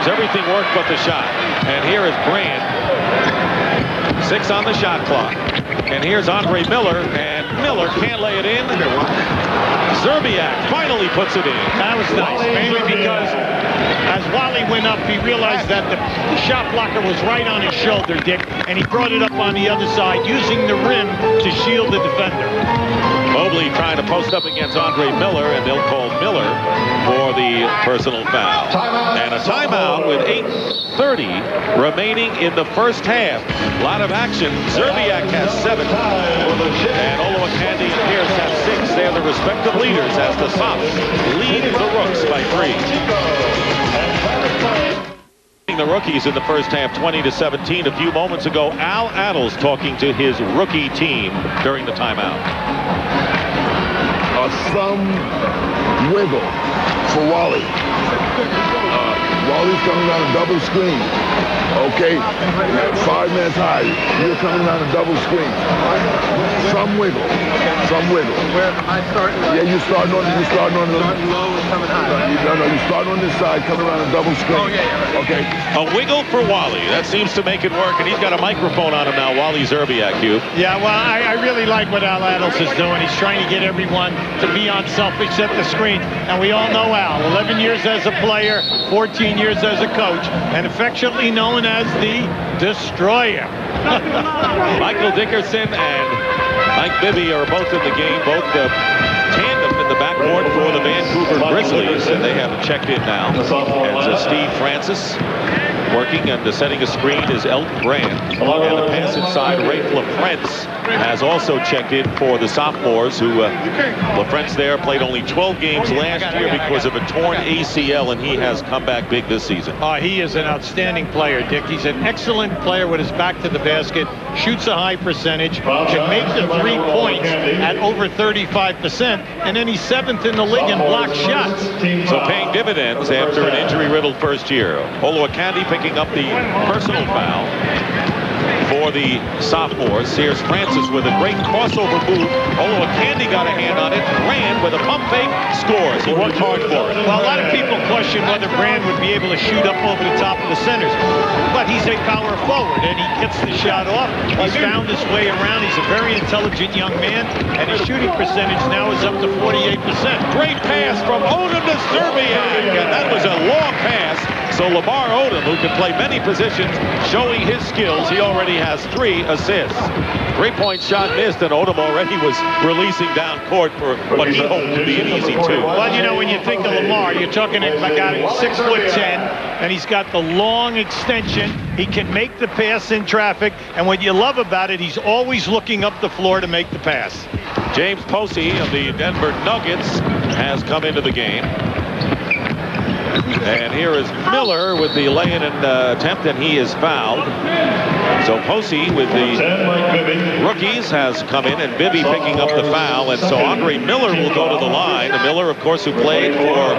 times. Everything worked but the shot. And here is Brand. 6 on the shot clock. And here's Andre Miller, and Miller can't lay it in. Szczerbiak finally puts it in. That was nice, mainly because as Wally went up, he realized that the shot blocker was right on his shoulder, Dick, and he brought it up on the other side, using the rim to shield the defender. Mobley trying to post up against Andre Miller, and they'll call Miller for the personal foul. And a timeout with 8:30 remaining in the first half. A lot of action. Szczerbiak has 7. And Olowokandi and Pierce have 6. They're the respective leaders as the Sophs lead the Rooks by 3. The rookies in the first half 20-17. A few moments ago, Al Attles talking to his rookie team during the timeout. Some wiggle for Wally. Wally's coming around a double screen. Okay, 5 minutes high. You're coming around a double screen. Some wiggle. Some wiggle. Where I start? Yeah, you starting on the starting low and coming high. No, you start on this side, coming around a double screen. Oh yeah. Okay. A wiggle for Wally. That seems to make it work, and he's got a microphone on him now. Wally Szczerbiak, Hugh. Yeah, well, I really like what Al Attles is doing. He's trying to get everyone to be on self except the screen. And we all know Al. 11 years as a player, 14 years as a coach, and affectionately known as the Destroyer. Michael Dickerson and Mike Bibby are both in the game, both tandem in the backcourt for the Vancouver Grizzlies, and they haven't checked in now. As Steve Francis working and setting a screen is Elton Brand. And the pass inside, Raef LaFrentz has also checked in for the Sophomores, who LaFrentz there played only 12 games last year because of a torn ACL, and he has come back big this season. He is an outstanding player, Dick. He's an excellent player with his back to the basket, shoots a high percentage, can make the 3 points at over 35%, and then he's 7th in the league in block shots. So paying dividends after an injury-riddled first year. Olowokandi picking up the personal foul for the Sophomores. Here's Francis with a great crossover move. Olowokandi got a hand on it. Brand with a pump fake scores. He worked hard for it. Well, a lot of people question whether Brand would be able to shoot up over the top of the centers. But he's a power forward, and he gets the shot off. He's found his way around. He's a very intelligent young man, and his shooting percentage now is up to 48%. Great pass from Odom to Szczerbiak, and that was a long pass. So Lamar Odom, who can play many positions, showing his skills. He already has 3 assists. 3-point shot missed, and Odom already was releasing down court for what he hoped to be an easy 2. Well, you know, when you think of Lamar, you're talking about a guy who's 6'10", and he's got the long extension. He can make the pass in traffic, and what you love about it, he's always looking up the floor to make the pass. James Posey of the Denver Nuggets has come into the game. And here is Miller with the lay-in attempt, and he is fouled. So Posey with the rookies has come in, and Bibby picking up the foul, and so Andre Miller will go to the line. Miller, of course, who played for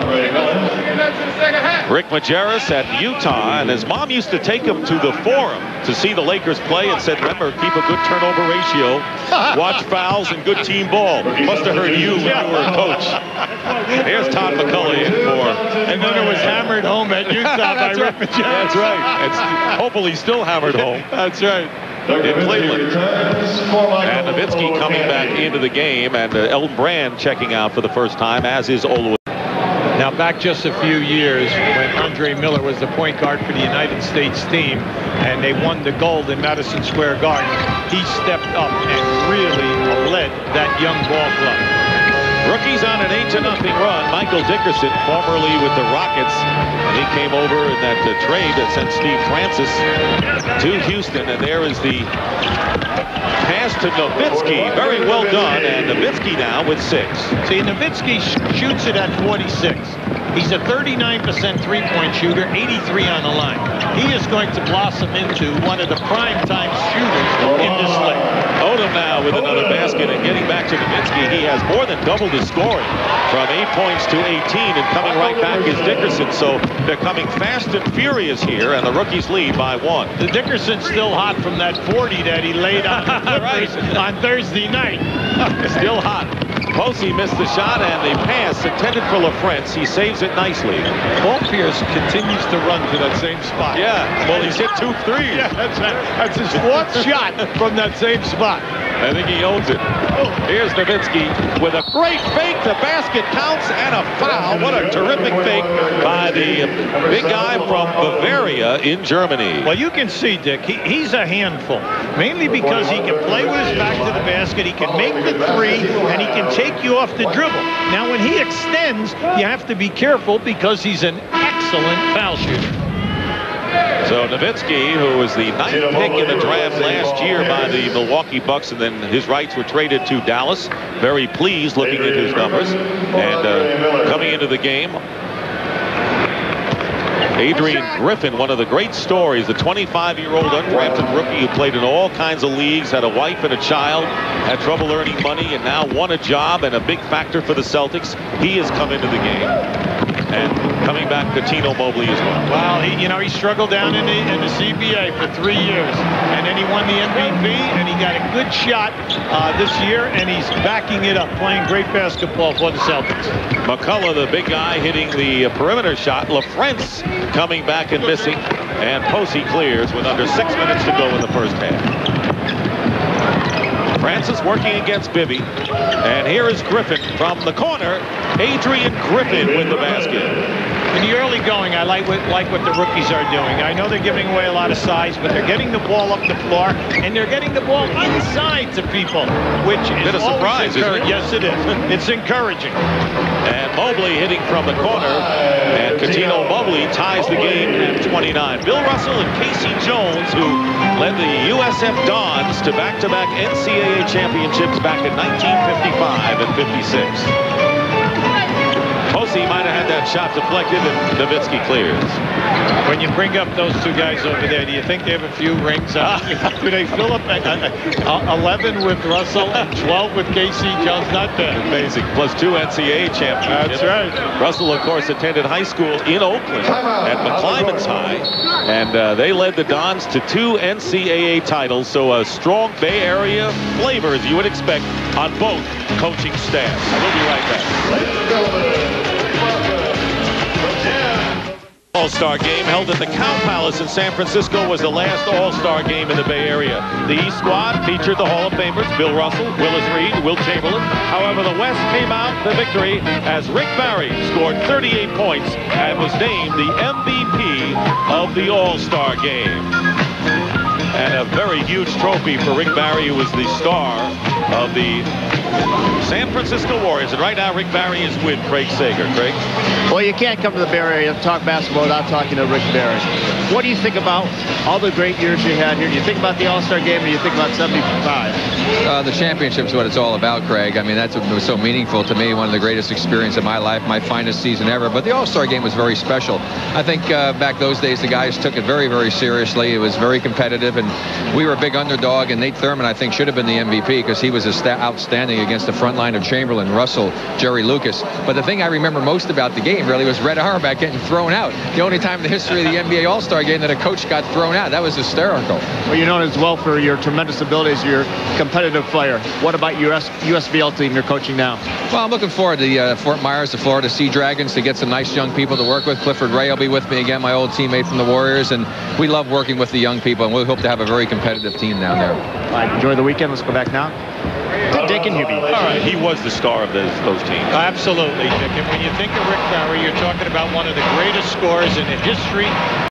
Rick Majerus at Utah, and his mom used to take him to the Forum to see the Lakers play and said, remember, keep a good turnover ratio, watch fouls, and good team ball. Must have heard you when you were a coach. Here's Todd McCullough in for... And then it was hammered home at Utah by Rick Majerus. That's right. It's hopefully still hammered home. That's right. In Cleveland. And Nowitzki coming back into the game, and Elton Brand checking out for the first time, as is Olowokandi. Now, back just a few years when Andre Miller was the point guard for the United States team, and they won the gold in Madison Square Garden, he stepped up and really led that young ball club. Rookies on an 8-0 run. Michael Dickerson, formerly with the Rockets, and he came over in that trade that sent Steve Francis to Houston, and there is the pass to Nowitzki. Very well done, and Nowitzki now with 6. See, Nowitzki shoots it at 46. He's a 39% three-point shooter, 83 on the line. He is going to blossom into one of the prime-time shooters in this league. Odom now with another basket, and getting back to Nowitzki, he has more than doubled his scoring from 8 points to 18, and coming right back is Dickerson. So they're coming fast and furious here, and the rookies lead by 1. The Dickerson's still hot from that 40 that he laid on the Clippers on Thursday night. Still hot. Posey missed the shot, and the pass intended for LaFrentz. He saves it nicely. Paul Pierce continues to run to that same spot. Yeah, well, he's hit 2 threes. Yeah, that's his 4th shot from that same spot. I think he owns it. Here's Nowitzki with a great fake. The basket counts and a foul. What a terrific fake by the big guy from Bavaria in Germany. Well, you can see, Dick, he's a handful. Mainly because he can play with his back to the basket. He can make the 3, and he can take you off the dribble. Now, when he extends, you have to be careful because he's an excellent foul shooter. So Nowitzki, who was the 9th pick in the draft last year by the Milwaukee Bucks, and then his rights were traded to Dallas. Very pleased looking at his numbers. And coming into the game, Adrian Griffin, one of the great stories, the 25-year-old undrafted rookie who played in all kinds of leagues, had a wife and a child, had trouble earning money, and now won a job and a big factor for the Celtics. He has come into the game. And coming back, Cuttino Mobley as well. Well, he struggled down in the CBA for 3 years, and then he won the MVP, and he got a good shot this year, and he's backing it up, playing great basketball for the Celtics. McCullough, the big guy, hitting the perimeter shot. LaFrentz coming back and missing, and Posey clears with under 6 minutes to go in the first half. Francis working against Bibby, and here is Griffin from the corner. Adrian Griffin with the basket. In the early going, I like what the rookies are doing. I know they're giving away a lot of size, but they're getting the ball up the floor, and they're getting the ball inside to people, which is bit of surprise, isn't it? Yes, it is. It's encouraging. And Mobley hitting from the corner, and Cuttino Mobley ties the game at 29. Bill Russell and Casey Jones, who led the USF Dons to back-to-back NCAA championships back in 1955 and 56. Posey might have had that shot deflected, and Nowitzki clears. When you bring up those 2 guys over there, do you think they have a few rings? Do they fill up 11 with Russell and 12 with Casey Jones? Not bad. Amazing. Plus 2 NCAA championships. That's right. Russell, of course, attended high school in Oakland at McClymonds High, and they led the Dons to 2 NCAA titles. So a strong Bay Area flavor, as you would expect, on both coaching staffs. We'll be right back. All-Star game held at the Cow Palace in San Francisco was the last All-Star game in the Bay Area. The East squad featured the Hall of Famers Bill Russell, Willis Reed, Wilt Chamberlain. However, the West came out the victory as Rick Barry scored 38 points and was named the MVP of the All-Star game. And a very huge trophy for Rick Barry, who was the star of the San Francisco Warriors. And right now, Rick Barry is with Craig Sager. Craig? Well, you can't come to the Bay Area and talk basketball without talking to Rick Barry. What do you think about all the great years you had here? Do you think about the All-Star game, or do you think about 75? The championship's what it's all about, Craig. I mean, that's what was so meaningful to me. One of the greatest experiences of my life, my finest season ever. But the All-Star game was very special. I think back those days, the guys took it very, very seriously. It was very competitive, and we were a big underdog. And Nate Thurman, I think, should have been the MVP because he was outstanding against the front line of Chamberlain, Russell, Jerry Lucas. But the thing I remember most about the game really was Red Auerbach getting thrown out. The only time in the history of the NBA All-Star game that a coach got thrown out. That was hysterical. Well, you're known as well for your tremendous abilities. You're a competitive player. What about your USVL team you're coaching now? Well, I'm looking forward to Fort Myers, the Florida Sea Dragons, to get some nice young people to work with. Clifford Ray will be with me again, my old teammate from the Warriors, and we love working with the young people, and we hope to have a very competitive team down there. All right, enjoy the weekend. Let's go back now to Dick and Hubie. All right, he was the star of those teams. Absolutely, Dick. And when you think of Rick Barry, you're talking about one of the greatest scorers in the history